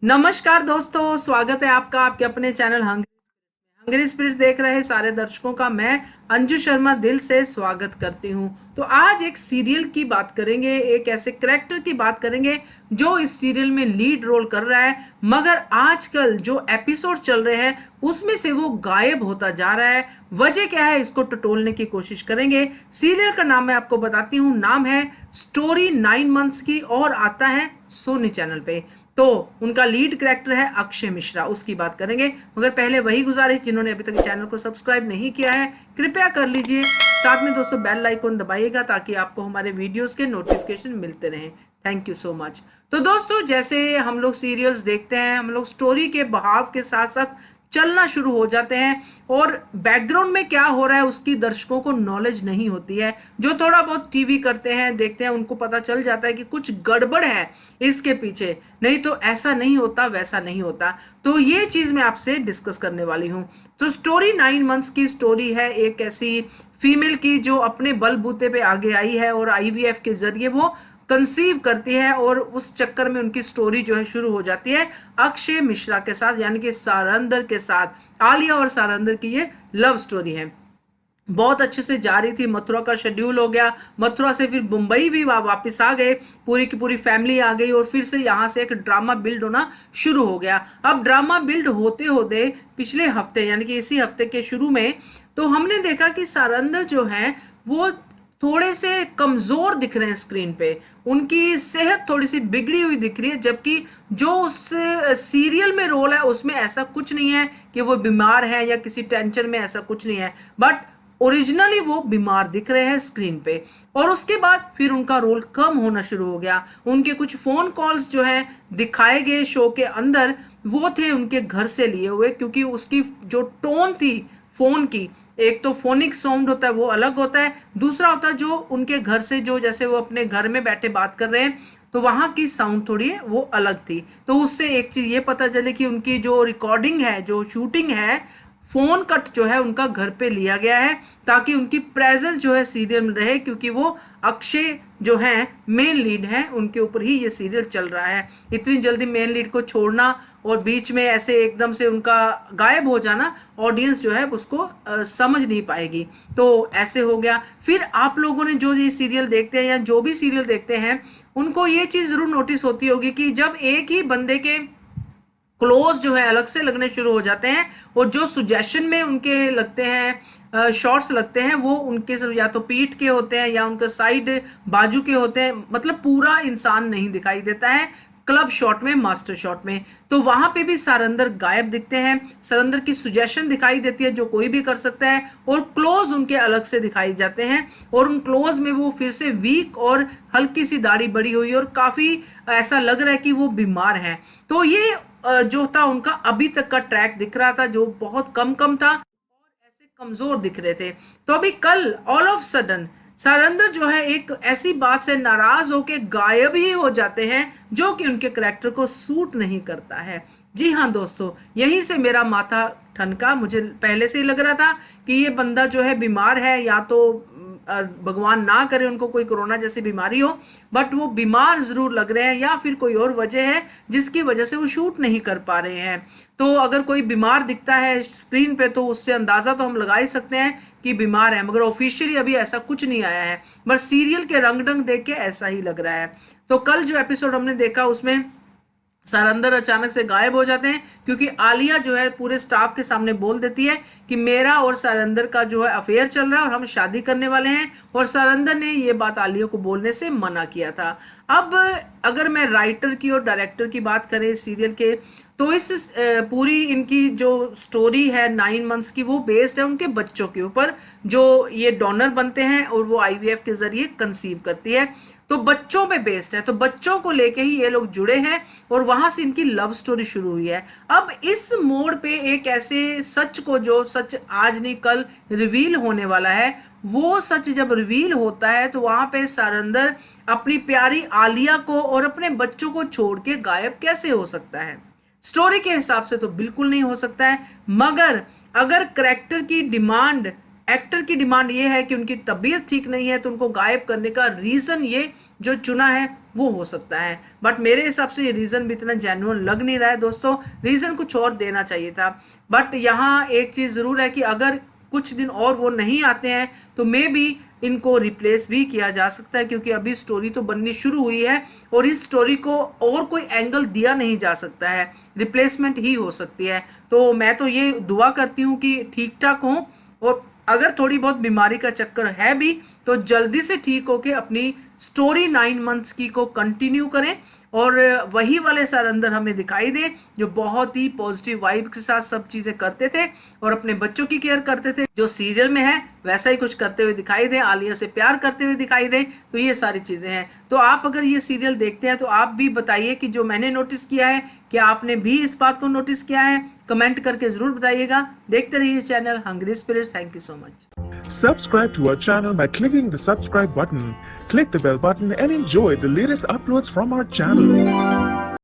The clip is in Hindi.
नमस्कार दोस्तों, स्वागत है आपका आपके अपने चैनल हंगरी स्पिरिट्स देख रहे सारे दर्शकों का मैं अंजू शर्मा दिल से स्वागत करती हूं। तो आज एक सीरियल की बात करेंगे, एक ऐसे कैरेक्टर की बात करेंगे जो इस सीरियल में लीड रोल कर रहा है, मगर आजकल जो एपिसोड चल रहे हैं उसमें से वो गायब होता जा रहा है। वजह क्या है, इसको टटोलने की कोशिश करेंगे। सीरियल का नाम मैं आपको बताती हूँ, नाम है स्टोरी 9 मंथ्स की और आता है सोनी चैनल पे। तो उनका लीड कैरेक्टर है अक्षय मिश्रा, उसकी बात करेंगे। मगर पहले वही गुजारिश, जिन्होंने अभी तक चैनल को सब्सक्राइब नहीं किया है कृपया कर लीजिए। साथ में दोस्तों बेल आइकन दबाइएगा ताकि आपको हमारे वीडियोस के नोटिफिकेशन मिलते रहें। Thank you so much. तो दोस्तों, जैसे हम लोग सीरियल्स देखते हैं, हम लोग स्टोरी के बहाव के साथ साथ चलना शुरू हो जाते हैं और बैकग्राउंड में क्या हो रहा है उसकी दर्शकों को नॉलेज नहीं होती है। जो थोड़ा बहुत टीवी करते हैं, देखते हैं, उनको पता चल जाता है कि कुछ गड़बड़ है इसके पीछे, नहीं तो ऐसा नहीं होता, वैसा नहीं होता। तो ये चीज मैं आपसे डिस्कस करने वाली हूँ। तो स्टोरी 9 मंथ्स की स्टोरी है एक ऐसी फीमेल की जो अपने बलबूते पे आगे आई है और आईवीएफ के जरिए वो कंसीव करती है, और उस चक्कर में उनकी स्टोरी जो है शुरू हो जाती है अक्षय मिश्रा के साथ, यानी कि सारंदर के साथ। आलिया और सारंदर की ये लव स्टोरी है। बहुत अच्छे से जा रही थी, मथुरा का शेड्यूल हो गया, मथुरा से फिर मुंबई भी वापस आ गए, पूरी की पूरी फैमिली आ गई और फिर से यहाँ से एक ड्रामा बिल्ड होना शुरू हो गया। अब ड्रामा बिल्ड होते होते पिछले हफ्ते, यानी कि इसी हफ्ते के शुरू में, तो हमने देखा कि सारंदर जो है वो थोड़े से कमजोर दिख रहे हैं स्क्रीन पे, उनकी सेहत थोड़ी सी बिगड़ी हुई दिख रही है, जबकि जो उस सीरियल में रोल है उसमें ऐसा कुछ नहीं है कि वो बीमार है या किसी टेंशन में, ऐसा कुछ नहीं है। बट ओरिजिनली वो बीमार दिख रहे हैं स्क्रीन पे। और उसके बाद फिर उनका रोल कम होना शुरू हो गया। उनके कुछ फोन कॉल्स जो है दिखाए गए शो के अंदर, वो थे उनके घर से लिए हुए, क्योंकि उसकी जो टोन थी फोन की, एक तो फोनिक साउंड होता है वो अलग होता है, दूसरा होता है जो उनके घर से, जो जैसे वो अपने घर में बैठे बात कर रहे हैं तो वहां की साउंड थोड़ी है वो अलग थी। तो उससे एक चीज ये पता चले कि उनकी जो रिकॉर्डिंग है, जो शूटिंग है, फोन कट जो है उनका घर पे लिया गया है, ताकि उनकी प्रेजेंस जो है सीरियल में रहे, क्योंकि वो अक्षय जो है मेन लीड है, उनके ऊपर ही ये सीरियल चल रहा है। इतनी जल्दी मेन लीड को छोड़ना और बीच में ऐसे एकदम से उनका गायब हो जाना, ऑडियंस जो है उसको समझ नहीं पाएगी। तो ऐसे हो गया। फिर आप लोगों ने जो ये सीरियल देखते हैं या जो भी सीरियल देखते हैं, उनको ये चीज जरूर नोटिस होती होगी कि जब एक ही बंदे के क्लोज जो है अलग से लगने शुरू हो जाते हैं और जो सुजेशन में उनके लगते हैं, शॉर्ट्स लगते हैं, वो उनके सिर्फ या तो पीठ के होते हैं या उनके साइड बाजू के होते हैं, मतलब पूरा इंसान नहीं दिखाई देता है क्लब शॉट में, मास्टर शॉट में। तो वहां पे भी सारंदर गायब दिखते हैं। सारंदर की सुजेशन दिखाई देती है जो कोई भी कर सकता है, और क्लोज उनके अलग से दिखाई जाते हैं, और उन क्लोज में वो फिर से वीक और हल्की सी दाढ़ी बड़ी हुई और काफी ऐसा लग रहा है कि वो बीमार है। तो ये जो था उनका अभी तक का ट्रैक दिख रहा था, जो बहुत कम कम था और ऐसे कमजोर दिख रहे थे। तो अभी कल ऑल ऑफ सडन सारंदर जो है एक ऐसी बात से नाराज होकर गायब ही हो जाते हैं जो कि उनके करैक्टर को सूट नहीं करता है। जी हाँ दोस्तों, यहीं से मेरा माथा ठनका। मुझे पहले से ही लग रहा था कि ये बंदा जो है बीमार है, या तो भगवान ना करे उनको कोई कोरोना जैसी बीमारी हो, बट वो बीमार जरूर लग रहे हैं, या फिर कोई और वजह है जिसकी वजह से वो शूट नहीं कर पा रहे हैं। तो अगर कोई बीमार दिखता है स्क्रीन पे तो उससे अंदाजा तो हम लगा ही सकते हैं कि बीमार है, मगर ऑफिशियली अभी ऐसा कुछ नहीं आया है, बस सीरियल के रंग ढंग देख के ऐसा ही लग रहा है। तो कल जो एपिसोड हमने देखा उसमें सारंदर अचानक से गायब हो जाते हैं, क्योंकि आलिया जो है पूरे स्टाफ के सामने बोल देती है कि मेरा और सारंदर का जो है अफेयर चल रहा है और हम शादी करने वाले हैं, और सारंदर ने ये बात आलिया को बोलने से मना किया था। अब अगर मैं राइटर की और डायरेक्टर की बात करें इस सीरियल के, तो इस पूरी इनकी जो स्टोरी है 9 मंथ्स की, वो बेस्ड है उनके बच्चों के ऊपर, जो ये डोनर बनते हैं और वो आईवीएफ के जरिए कंसीव करती है। तो बच्चों पे बेस्ड है, तो बच्चों को लेके ही ये लोग जुड़े हैं और वहां से इनकी लव स्टोरी शुरू हुई है। अब इस मोड़ पे एक ऐसे सच को, जो सच आज नहीं कल रिवील होने वाला है, वो सच जब रिवील होता है तो वहां पे सारंदर अपनी प्यारी आलिया को और अपने बच्चों को छोड़ के गायब कैसे हो सकता है? स्टोरी के हिसाब से तो बिल्कुल नहीं हो सकता है, मगर अगर करेक्टर की डिमांड, एक्टर की डिमांड ये है कि उनकी तबीयत ठीक नहीं है, तो उनको गायब करने का रीजन ये जो चुना है वो हो सकता है। बट मेरे हिसाब से ये रीज़न भी इतना जेन्युइन लग नहीं रहा है दोस्तों, रीज़न कुछ और देना चाहिए था। बट यहाँ एक चीज़ ज़रूर है कि अगर कुछ दिन और वो नहीं आते हैं तो मे बी इनको रिप्लेस भी किया जा सकता है, क्योंकि अभी स्टोरी तो बननी शुरू हुई है और इस स्टोरी को और कोई एंगल दिया नहीं जा सकता है, रिप्लेसमेंट ही हो सकती है। तो मैं तो ये दुआ करती हूँ कि ठीक ठाक हो, और अगर थोड़ी बहुत बीमारी का चक्कर है भी तो जल्दी से ठीक होके अपनी स्टोरी 9 मंथ्स की को कंटिन्यू करें, और वही वाले सर अंदर हमें दिखाई दे जो बहुत ही पॉजिटिव वाइब के साथ सब चीज़ें करते थे और अपने बच्चों की केयर करते थे, जो सीरियल में है वैसा ही कुछ करते हुए दिखाई दे, आलिया से प्यार करते हुए दिखाई दे। तो ये सारी चीज़ें हैं। तो आप अगर ये सीरियल देखते हैं तो आप भी बताइए कि जो मैंने नोटिस किया है, क्या आपने भी इस बात को नोटिस किया है? कमेंट करके ज़रूर बताइएगा। देखते रहिए channel Hungry Spirits. Thank you so much. Subscribe to our channel by clicking the subscribe button. Click the bell button and enjoy the latest uploads from our channel.